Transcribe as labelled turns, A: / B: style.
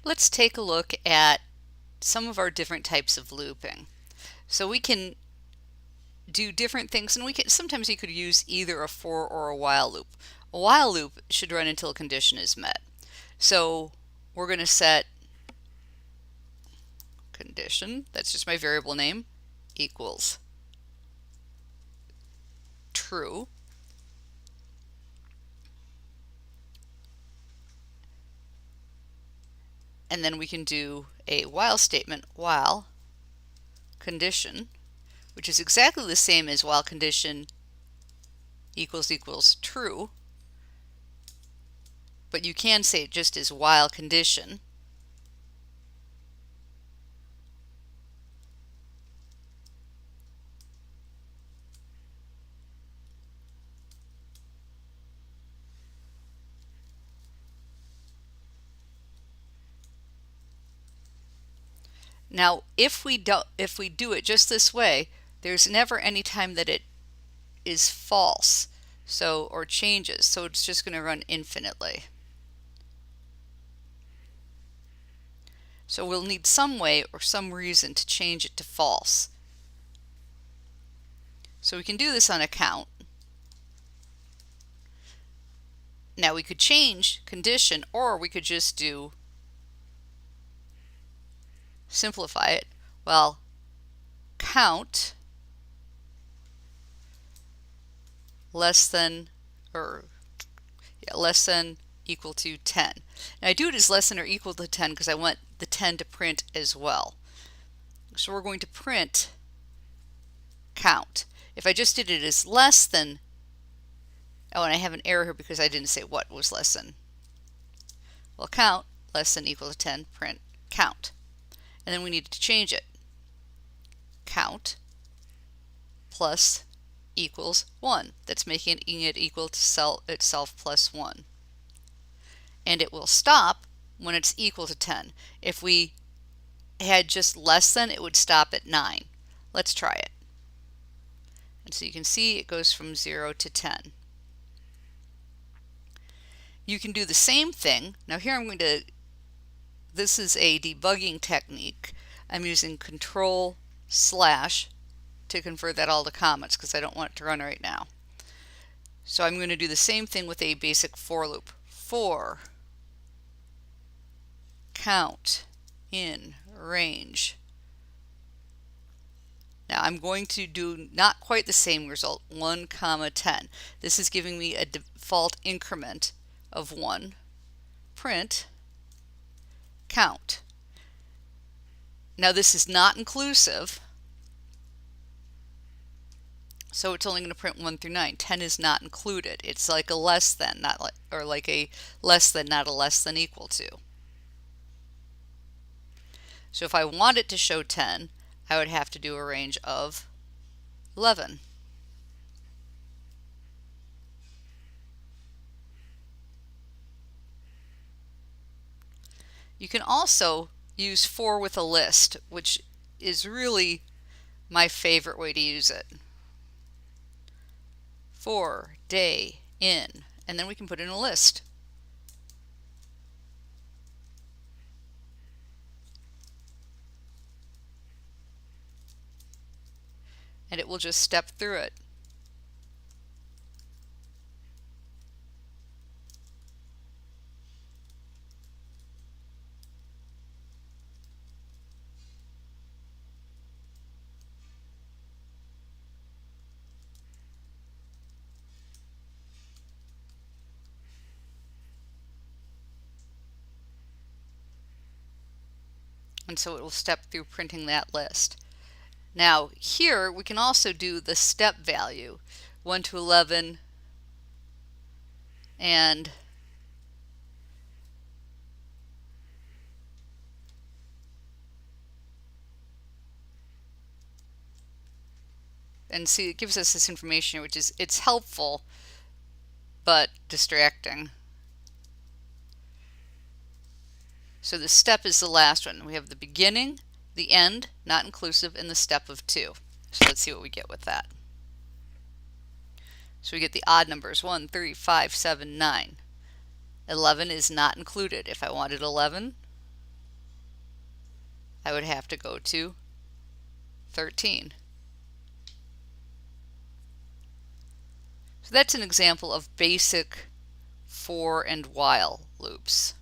A: Let's take a look at some of our different types of looping. So we can do different things, and sometimes you could use either a for or a while loop. A while loop should run until a condition is met. So we're going to set condition, that's just my variable name, equals true. And then we can do a while statement, while condition, which is exactly the same as while condition equals true, but you can say it just as while condition. Now, if we do it just this way, there's never any time that it is false, or changes, so it's just going to run infinitely. So we'll need some way or some reason to change it to false. So we can do this on a count. Now we could change condition, or we could just simplify it. Well, count less than equal to 10. Now I do it as less than or equal to 10 because I want the 10 to print as well. So we're going to print count. If I just did it as less than, oh, and I have an error here because I didn't say what was less than. Well, count less than equal to 10, print count. And then we need to change it. Count plus equals 1. That's making it equal to itself plus 1. And it will stop when it's equal to 10. If we had just less than, it would stop at 9. Let's try it. And so you can see it goes from 0 to 10. You can do the same thing. Now here this is a debugging technique. I'm using Control/ to convert that all to comments because I don't want it to run right now. So I'm going to do the same thing with a basic for loop. For count in range. Now I'm going to do not quite the same result, 1, 10. This is giving me a default increment of 1. Print count. Now this is not inclusive, so it's only going to print 1 through 9. 10 is not included. It's like a less than, like a less than, not a less than equal to. So if I want it to show 10, I would have to do a range of 11. You can also use for with a list, which is really my favorite way to use it. For day in, and then we can put in a list. And it will just step through it. And so it will step through printing that list. Now here we can also do the step value, 1 to 11, and see, it gives us this information, which is, it's helpful but distracting. So the step is the last one. We have the beginning, the end, not inclusive, and the step of 2. So let's see what we get with that. So we get the odd numbers, 1, 3, 5, 7, 9. 11 is not included. If I wanted 11, I would have to go to 13. So that's an example of basic for and while loops.